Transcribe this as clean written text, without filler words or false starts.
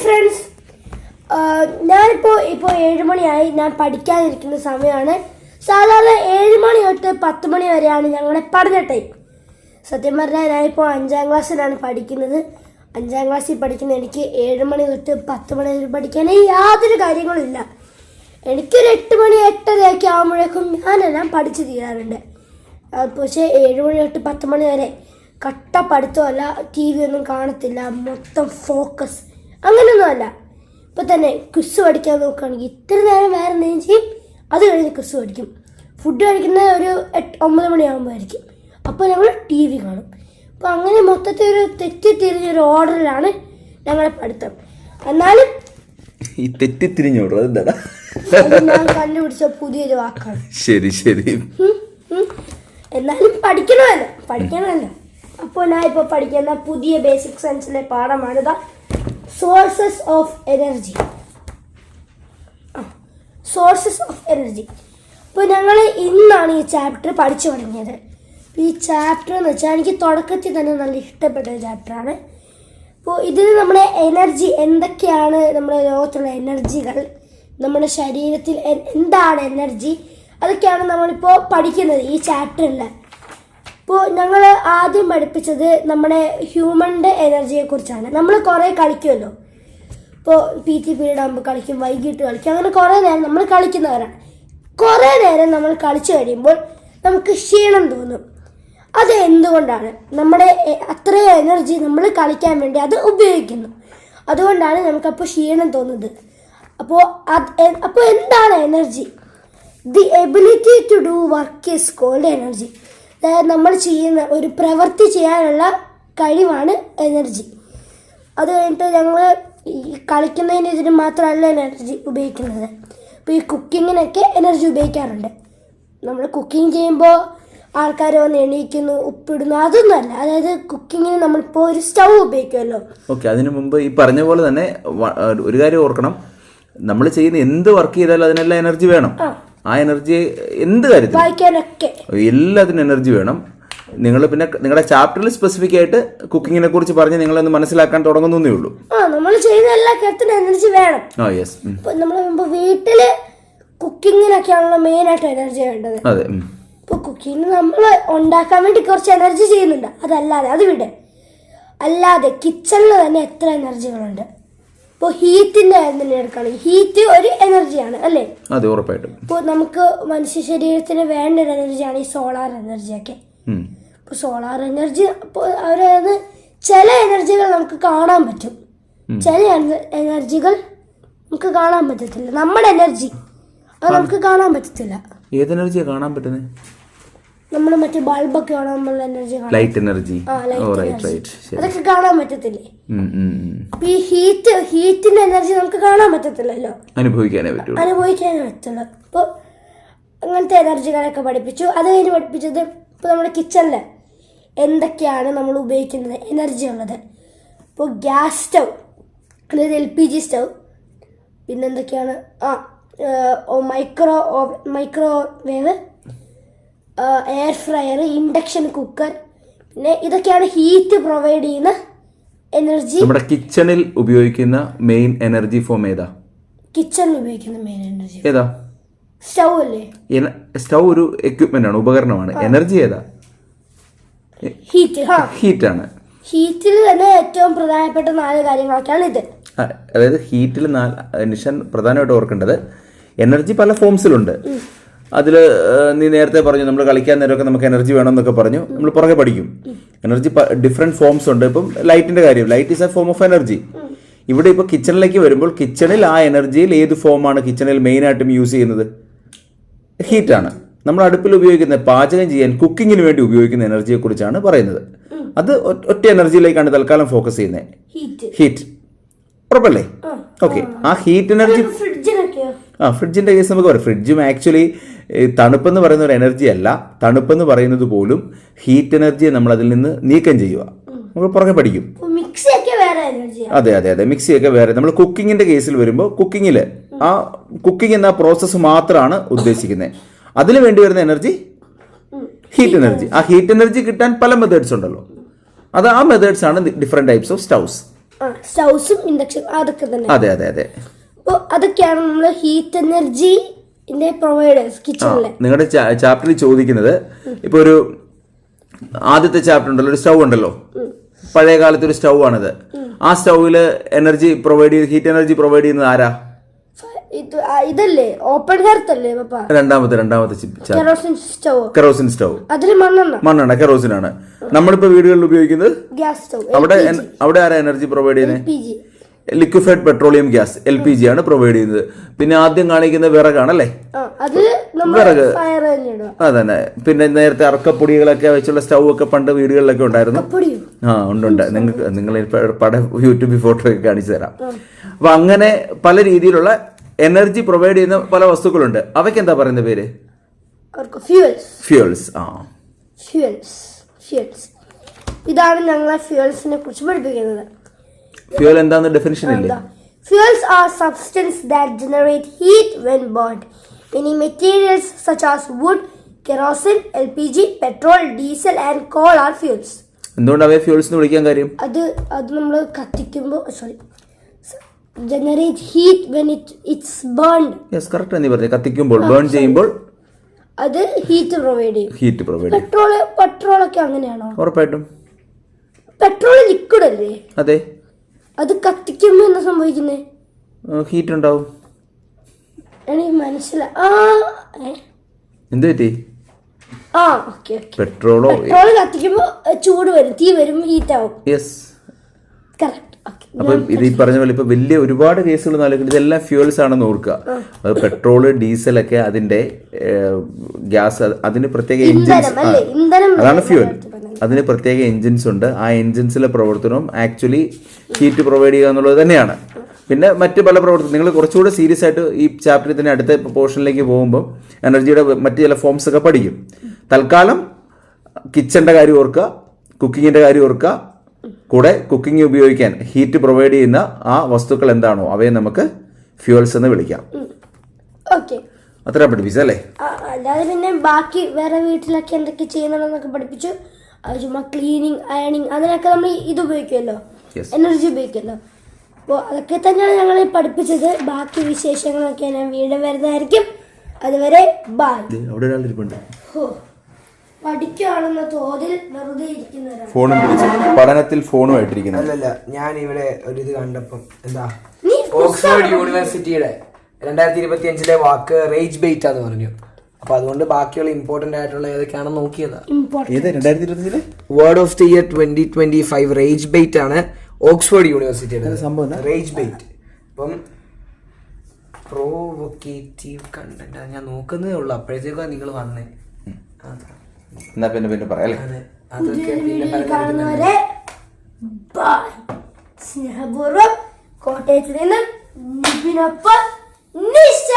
Friends, ഞാനിപ്പോൾ 7 മണിയായി. ഞാൻ പഠിക്കാനിരിക്കുന്ന സമയമാണ്. സാധാരണ 7 മണി തൊട്ട് 10 മണി വരെയാണ് ഞങ്ങളുടെ പഠന ടൈം. സത്യം പറഞ്ഞാൽ ഞാനിപ്പോൾ 5ാം ക്ലാസ്സിലാണ് പഠിക്കുന്നത്. 5ാം ക്ലാസ്സിൽ പഠിക്കുന്ന എനിക്ക് 7 മണി തൊട്ട് 10 മണി വരെ പഠിക്കാൻ യാതൊരു കാര്യങ്ങളുമില്ല. എനിക്കൊരു 8 മണി 8:30 ആകുമ്പോഴേക്കും ഞാനെല്ലാം പഠിച്ചു തീരാറുണ്ട്. പക്ഷേ 7 മണി തൊട്ട് 10 മണി വരെ കട്ട പഠിത്തമല്ല, ടി വി ഒന്നും കാണത്തില്ല, മൊത്തം ഫോക്കസ് അങ്ങനെയൊന്നുമല്ല. ഇപ്പം തന്നെ ക്വിസ് പഠിക്കാൻ നോക്കുകയാണെങ്കിൽ ഇത്ര നേരം വേറെ എന്തെങ്കിലും ചെയ്യും, അത് കഴിഞ്ഞ് ക്വിസ് പഠിക്കും. ഫുഡ് കഴിക്കുന്നത് ഒരു 9 മണിയാകുമ്പോഴായിരിക്കും. അപ്പോൾ ഞങ്ങൾ ടി വി കാണും. അപ്പോൾ അങ്ങനെ മൊത്തത്തിൽ ഒരു തെറ്റിത്തിരിഞ്ഞൊരു ഓർഡറിലാണ് ഞങ്ങളെ പഠിത്തം. എന്നാലും ഈ തെറ്റിത്തിരിഞ്ഞ ഓർഡർ എന്താ ഞാൻ കണ്ടുപിടിച്ച പുതിയൊരു വാക്കാണ്. ശരി ശരി. എന്നാലും പഠിക്കണമല്ലോ. അപ്പോൾ ഞാൻ ഇപ്പോൾ പഠിക്കുന്ന പുതിയ ബേസിക് സയൻസിലെ പാഠമാണിത്, സോഴ്സസ് ഓഫ് എനർജി. അപ്പോൾ ഞങ്ങൾ ഇന്നാണ് ഈ ചാപ്റ്റർ പഠിച്ചു തുടങ്ങിയത്. ഈ ചാപ്റ്റർ എന്ന് വെച്ചാൽ എനിക്ക് തുടക്കത്തിൽ തന്നെ നല്ല ഇഷ്ടപ്പെട്ട ഒരു ചാപ്റ്ററാണ്. അപ്പോൾ ഇതിൽ നമ്മുടെ എനർജി എന്തൊക്കെയാണ്, നമ്മുടെ ലോകത്തുള്ള എനർജികൾ, നമ്മുടെ ശരീരത്തിൽ എന്താണ് എനർജി, അതൊക്കെയാണ് നമ്മളിപ്പോൾ പഠിക്കുന്നത് ഈ ചാപ്റ്ററിൽ. ഇപ്പോൾ ഞങ്ങൾ ആദ്യം പഠിപ്പിച്ചത് നമ്മുടെ ഹ്യൂമൻ്റെ എനർജിയെക്കുറിച്ചാണ്. നമ്മൾ കുറേ കളിക്കുമല്ലോ. ഇപ്പോൾ PT പീരീഡ് ആകുമ്പോൾ കളിക്കും, വൈകിട്ട് കളിക്കും, അങ്ങനെ കുറേ നേരം നമ്മൾ കളിക്കുന്നവരാണ്. കുറേ നേരം നമ്മൾ കളിച്ചു കഴിയുമ്പോൾ നമുക്ക് ക്ഷീണം തോന്നും. അത് എന്തുകൊണ്ടാണ്? നമ്മുടെ അത്രയും എനർജി നമ്മൾ കളിക്കാൻ വേണ്ടി അത് ഉപയോഗിക്കുന്നു. അതുകൊണ്ടാണ് നമുക്കപ്പോൾ ക്ഷീണം തോന്നുന്നത്. അപ്പോൾ എന്താണ് energy? The ability to do work is called energy. അതായത് നമ്മൾ ചെയ്യുന്ന ഒരു പ്രവൃത്തി ചെയ്യാനുള്ള കഴിവാണ് എനർജി. അത് കഴിഞ്ഞിട്ട് ഞങ്ങൾ ഈ കളിക്കുന്നതിന് ഇതിന് മാത്രമല്ല എനർജി ഉപയോഗിക്കുന്നത്. ഇപ്പോൾ ഈ കുക്കിങ്ങിനൊക്കെ എനർജി ഉപയോഗിക്കാറുണ്ട്. നമ്മൾ കുക്കിംഗ് ചെയ്യുമ്പോൾ ആൾക്കാർ വന്ന് എണീക്കുന്നു, ഉപ്പിടുന്നു, അതൊന്നുമല്ല. അതായത് കുക്കിങ്ങിന് നമ്മളിപ്പോൾ ഒരു സ്റ്റൗ ഉപയോഗിക്കുമല്ലോ. ഓക്കെ, അതിനു മുമ്പ് ഈ പറഞ്ഞ പോലെ തന്നെ ഒരു കാര്യം ഓർക്കണം, നമ്മൾ ചെയ്യുന്ന എന്ത് വർക്ക് ചെയ്താലും അതിനെല്ലാം എനർജി വേണം. ആ എനർജി എന്ത് കാര്യത്തിൽ വായിക്കാനൊക്കെ എല്ലാത്തിനും എനർജി വേണം. നിങ്ങൾ പിന്നെ നിങ്ങളുടെ ചാപ്റ്ററിൽ സ്പെസിഫിക് ആയിട്ട് കുക്കിങ്ങിനെ കുറിച്ച് പറഞ്ഞ് നിങ്ങളൊന്ന് മനസ്സിലാക്കാൻ തുടങ്ങുന്നേ ഉള്ളൂ. നമ്മൾ ചെയ്യുന്ന എല്ലാ കാര്യത്തിനും എനർജി വേണം. നമ്മൾ മുമ്പ് വീട്ടില് കുക്കിങ്ങിനൊക്കെയാണല്ലോ മെയിൻ ആയിട്ട് എനർജി വേണ്ടത്. അതെ. ഇപ്പൊ കുക്കിങ്ങിന് നമ്മൾ ഉണ്ടാക്കാൻ വേണ്ടി കുറച്ച് എനർജി ചെയ്യുന്നുണ്ട്. അതല്ലാതെ അത് വിട്. അല്ലാതെ കിച്ചണിൽ തന്നെ എത്ര എനർജികളുണ്ട്. ഇപ്പോൾ ഹീറ്റിന്റെ തന്നെ എടുക്കുകയാണെങ്കിൽ ഹീറ്റ് ഒരു എനർജിയാണ് അല്ലേ? അതെ, ഉറപ്പായിട്ടും. ഇപ്പോൾ നമുക്ക് മനുഷ്യ ശരീരത്തിന് വേണ്ട ഒരു എനർജിയാണ് ഈ സോളാർ എനർജിയൊക്കെ. ഇപ്പോൾ സോളാർ എനർജി ഇപ്പോൾ അവരത് ചില എനർജികൾ നമുക്ക് കാണാൻ പറ്റും, ചില എനർജികൾ നമുക്ക് കാണാൻ പറ്റത്തില്ല. നമ്മുടെ എനർജി അത് നമുക്ക് കാണാൻ പറ്റത്തില്ല. ഏത് എനർജിയാണ് കാണാൻ പറ്റുന്നത്? നമ്മൾ മറ്റേ ബൾബൊക്കെ കാണാൻ എനർജി, ലൈറ്റ് എനർജി, അതൊക്കെ കാണാൻ പറ്റത്തില്ലേ? ഈ ഹീറ്റിന്റെ എനർജി നമുക്ക് കാണാൻ പറ്റത്തില്ലല്ലോ, അനുഭവിക്കാനേ പറ്റുള്ളൂ. അപ്പോൾ അങ്ങനത്തെ എനർജികളൊക്കെ പഠിപ്പിച്ചു. അത് കഴിഞ്ഞ് പഠിപ്പിച്ചത് ഇപ്പോൾ നമ്മുടെ കിച്ചണിൽ എന്തൊക്കെയാണ് നമ്മൾ ഉപയോഗിക്കുന്നത് എനർജി ഉള്ളത്. ഇപ്പോൾ ഗ്യാസ് സ്റ്റൗ, അതായത് LPG സ്റ്റൗ, പിന്നെന്തൊക്കെയാണ് microwave, air fryer, induction cooker, പിന്നെ ഇതൊക്കെയാണ് ഹീറ്റ് പ്രൊവൈഡ് ചെയ്യുന്ന എനർജി. നമ്മുടെ കിച്ചണിൽ ഉപയോഗിക്കുന്ന മെയിൻ എനർജി ഫോം ഏതാ? കിച്ചണിൽ ഉപയോഗിക്കുന്ന മെയിൻ എനർജി ഏതാ? സ്റ്റൗ അല്ലേ? സ്റ്റൗ ഒരു എക്യുപ്മെന്റ് ആണ്, ഉപകരണമാണ്. എനർജി ഏതാ? ഹീറ്റ് ആണ്. ഹീറ്റിൽ തന്നെ ഏറ്റവും പ്രധാനപ്പെട്ട 4 കാര്യങ്ങളൊക്കെയാണ് ഇത്. അതായത് ഹീറ്റിൽ നിഷൻ പ്രധാനമായിട്ട് ഓർക്കേണ്ടത്, എനർജി പല ഫോംസിലുണ്ട്. അതിൽ നീ നേരത്തെ പറഞ്ഞു നമ്മൾ കളിക്കാൻ നേരമൊക്കെ നമുക്ക് എനർജി വേണമെന്നൊക്കെ പറഞ്ഞു, നമ്മൾ പുറകെ പഠിക്കും. എനർജി ഡിഫറെൻറ്റ് ഫോംസ് ഉണ്ട്. ഇപ്പം ലൈറ്റിന്റെ കാര്യം, light is A form of energy. ഇവിടെ ഇപ്പോൾ കിച്ചണിലേക്ക് വരുമ്പോൾ കിച്ചണിൽ ആ എനർജിയിൽ ഏത് ഫോമാണ് കിച്ചണിൽ മെയിനായിട്ടും യൂസ് ചെയ്യുന്നത്? ഹീറ്റാണ്. നമ്മൾ അടുപ്പിൽ ഉപയോഗിക്കുന്ന, പാചകം ചെയ്യാൻ, കുക്കിങ്ങിന് വേണ്ടി ഉപയോഗിക്കുന്ന എനർജിയെ കുറിച്ചാണ് പറയുന്നത്. അത് ഒറ്റ എനർജിയിലേക്കാണ് തൽക്കാലം ഫോക്കസ് ചെയ്യുന്നത്, ഹീറ്റ്. ഉറപ്പല്ലേ? ഓക്കെ. ആ ഹീറ്റ് എനർജി, ഫ്രിഡ്ജിന്റെ കേസ് നമുക്ക് പറയാം. ഫ്രിഡ്ജും ആക്ച്വലി തണുപ്പെന്ന് പറയുന്ന ഒരു എനർജി അല്ല. തണുപ്പെന്ന് പറയുന്നത് പോലും ഹീറ്റ് എനർജിയെ നമ്മൾ അതിൽ നിന്ന് നീക്കം ചെയ്യുക. നമ്മൾ പുറകെ പഠിക്കും. അതെ, മിക്സിയൊക്കെ വേറെ. നമ്മൾ കുക്കിങ്ങിന്റെ കേസിൽ വരുമ്പോൾ കുക്കിങ്ങിൽ ആ കുക്കിംഗ് എന്ന പ്രോസസ്സ് മാത്രമാണ് ഉദ്ദേശിക്കുന്നത്. അതിന് വേണ്ടി വരുന്ന എനർജി ഹീറ്റ് എനർജി. ആ ഹീറ്റ് എനർജി കിട്ടാൻ പല മെത്തേഡ്സ് ഉണ്ടല്ലോ. അത് ആ മെത്തേഡ്സ് ആണ് ഡിഫറെന്റ് ടൈപ്സ് ഓഫ് സ്റ്റൗസ്. സ്റ്റൗസും ഇൻഡക്ഷൻ അതൊക്കെ തന്നെ. അതെ അതെ അതെ. അപ്പോൾ അതൊക്കെയാണ് നമ്മൾ ഹീറ്റ് എനർജിന്റെ പ്രൊവൈഡേഴ്സ് കിച്ചണിലെ. നിങ്ങളുടെ ചാപ്റ്ററിൽ ചോദിക്കുന്നത് ഇപ്പൊ ഒരു ആദ്യത്തെ ചാപ്റ്റർ ഉണ്ടല്ലോ, ഒരു സ്റ്റൗ ഉണ്ടല്ലോ, പഴയ കാലത്ത് ഒരു സ്റ്റൗ ആണിത്. ആ സ്റ്റൗവില് എനർജി പ്രൊവൈഡ് ചെയ്ത് ഹീറ്റ് എനർജി പ്രൊവൈഡ് ചെയ്യുന്നത് ആരാ? ഇതല്ലേ ഓപ്പൺ ഹെർത്ത് അല്ലേ പപ്പ? രണ്ടാമത്തെ കെറോസിൻ സ്റ്റൗ. അതില് മണ്ണെണ്ണ കെറോസിൻ ആണ് നമ്മളിപ്പോ വീടുകളിൽ ഉപയോഗിക്കുന്നത്. Gas stove. അവിടെ ആരാ എനർജി പ്രൊവൈഡ് ചെയ്യുന്നത്? ലിക്വിഫൈഡ് പെട്രോളിയം ഗ്യാസ് LPG ആണ് പ്രൊവൈഡ് ചെയ്യുന്നത്. പിന്നെ ആദ്യം കാണിക്കുന്ന വിറകാണല്ലേ, വിറക്. അതന്നെ. പിന്നെ നേരത്തെ അറക്കപ്പൊടികളൊക്കെ വെച്ചുള്ള സ്റ്റൗ ഒക്കെ പണ്ട് വീടുകളിലൊക്കെ ഉണ്ടായിരുന്നു. ഉണ്ട്. നിങ്ങൾ യൂട്യൂബിൽ ഫോട്ടോ ഒക്കെ കാണിച്ചു തരാം. അപ്പൊ അങ്ങനെ പല രീതിയിലുള്ള എനർജി പ്രൊവൈഡ് ചെയ്യുന്ന പല വസ്തുക്കളുണ്ട്. അവയ്ക്ക് എന്താ പറയുന്ന പേര്? ഫ്യൂൽസ്. ഇതാണ് ഞങ്ങളെ ഫ്യൂൽസിനെ കുറിച്ച് പഠിപ്പിക്കുന്നത്. ഫ്യൂൽ എന്താന്ന് ഡെഫിനിഷൻ ഇല്ലേ? Fuels are substances that generate heat when burned. Many materials such as wood, kerosene, LPG, petrol, diesel and coal are fuels. എന്തുകൊണ്ട് അവയെ ഫ്യൂൾസ് എന്ന് വിളിക്കാൻ കാര്യം? അത് നമ്മൾ കത്തിക്കുമ്പോൾ generate heat when it's burned. Yes, correct ആണ് നീ പറഞ്ഞത്. കത്തിക്കുമ്പോൾ, ബേൺ ചെയ്യുമ്പോൾ അത് ഹീറ്റ് പ്രൊവൈഡ് ചെയ്യും. Heat provide. പെട്രോൾ ഒക്കെ അങ്ങനെയാണോ? ഉറപ്പായിട്ടും. പെട്രോൾ ലിക്വിഡ് അല്ലേ? അതെ. അത് കത്തിക്കുമ്പോ എന്താ സംഭവിക്കുന്നേ? ഹീറ്റ് ഉണ്ടാവും. എനിക്ക് മനസ്സിലായി. എന്ത് പറ്റി? പെട്രോൾ കത്തിക്കുമ്പോ ചൂട് വരും, തീ വരും, ഹീറ്റ് ആവും. യെസ്, അപ്പൊ ഇത് ഈ പറഞ്ഞ പോലെ ഇപ്പൊ വലിയ ഒരുപാട് കേസുകൾ നൽകുന്നത് ഇതെല്ലാം ഫ്യൂൽസ് ആണെന്ന് ഓർക്കുക. അത് പെട്രോള്, ഡീസലൊക്കെ അതിന്റെ ഗ്യാസ്, അതിന് പ്രത്യേക എൻജിൻസ്, അതാണ് ഫ്യൂൽ. അതിന് പ്രത്യേക എൻജിൻസ് ഉണ്ട്. ആ എൻജിൻസിലെ പ്രവർത്തനവും ആക്ച്വലി ഹീറ്റ് പ്രൊവൈഡ് ചെയ്യുക എന്നുള്ളത് തന്നെയാണ്. പിന്നെ മറ്റ് പല പ്രവർത്തനം നിങ്ങൾ കുറച്ചുകൂടെ സീരിയസ് ആയിട്ട് ഈ ചാപ്റ്ററിൽ തന്നെ അടുത്ത പോർഷനിലേക്ക് പോകുമ്പോൾ എനർജിയുടെ മറ്റ് ചില ഫോംസ് ഒക്കെ പഠിക്കും. തൽക്കാലം കിച്ചന്റെ കാര്യം ഓർക്കുക, കുക്കിങ്ങിന്റെ കാര്യം ഓർക്കുക. കൂടെ കുക്കിംഗ് ഉപയോഗിക്കാൻ ഹീറ്റ് പ്രൊവൈഡ് ചെയ്യുന്ന ആ വസ്തുക്കൾ എന്താണോ അവയെ നമുക്ക് ഫ്യൂൽസ് എന്ന് വിളിക്കാം. അത്ര പഠിപ്പിച്ചല്ലേ? അല്ലാതെ പിന്നെ ബാക്കി വേറെ വീട്ടിലൊക്കെ എന്തൊക്കെ ചെയ്യുന്നതെന്നൊക്കെ പഠിപ്പിച്ചു. ചുമ്മാ ക്ലീനിങ്, അയണിങ് അതിനൊക്കെ നമ്മൾ ഇത് ഉപയോഗിക്കുമല്ലോ, എനർജി ഉപയോഗിക്കുമല്ലോ. അപ്പോൾ അതൊക്കെ തന്നെയാണ് ഞങ്ങൾ പഠിപ്പിച്ചത്. ബാക്കി വിശേഷങ്ങളൊക്കെ ഞാൻ വീണ്ടും വരുന്നതായിരിക്കും. അതുവരെ ബൈ. പഠിക്കുകയാണെന്ന തോതിൽ വെറുതെ ഇരിക്കുന്നവരാണ്. ഫോണും പിടിച്ച് പഠനത്തിൽ ഫോണുമായിട്ടിരിക്കുന്നത്. അല്ലല്ല, ഞാൻ ഇവിടെ ഒരു ഇത് കണ്ടപ്പം എന്താ ഓക്സ്ഫോർഡ് യൂണിവേഴ്സിറ്റിയുടെ 2025 വാക്ക് റേജ് ബെയ്റ്റ് ആന്ന് പറഞ്ഞു. അപ്പൊ അതുകൊണ്ട് ബാക്കിയുള്ള ഇമ്പോർട്ടന്റ് ആയിട്ടുള്ള ഏതൊക്കെയാണെന്ന് നോക്കിയതാ. Word of the year 2025 rage bait ആണ് ഓക്സ്ഫോർഡ് യൂണിവേഴ്സിറ്റിയുടെ റേജ് ബെയ്റ്റ്. അപ്പം പ്രൊവോക്കേറ്റീവ് കണ്ടന്റ് ഞാൻ നോക്കുന്നതേ ഉള്ളൂ. അപ്പോഴത്തേക്കാ നിങ്ങൾ വന്നേ. എന്നാ പിന്നെ പറയാല്ലേ. കാണുന്നവരെ ബൈ. സ്നേഹപൂർവ്വം കോട്ടയത്ത് നിന്നും നിബിനൊപ്പം നിശ.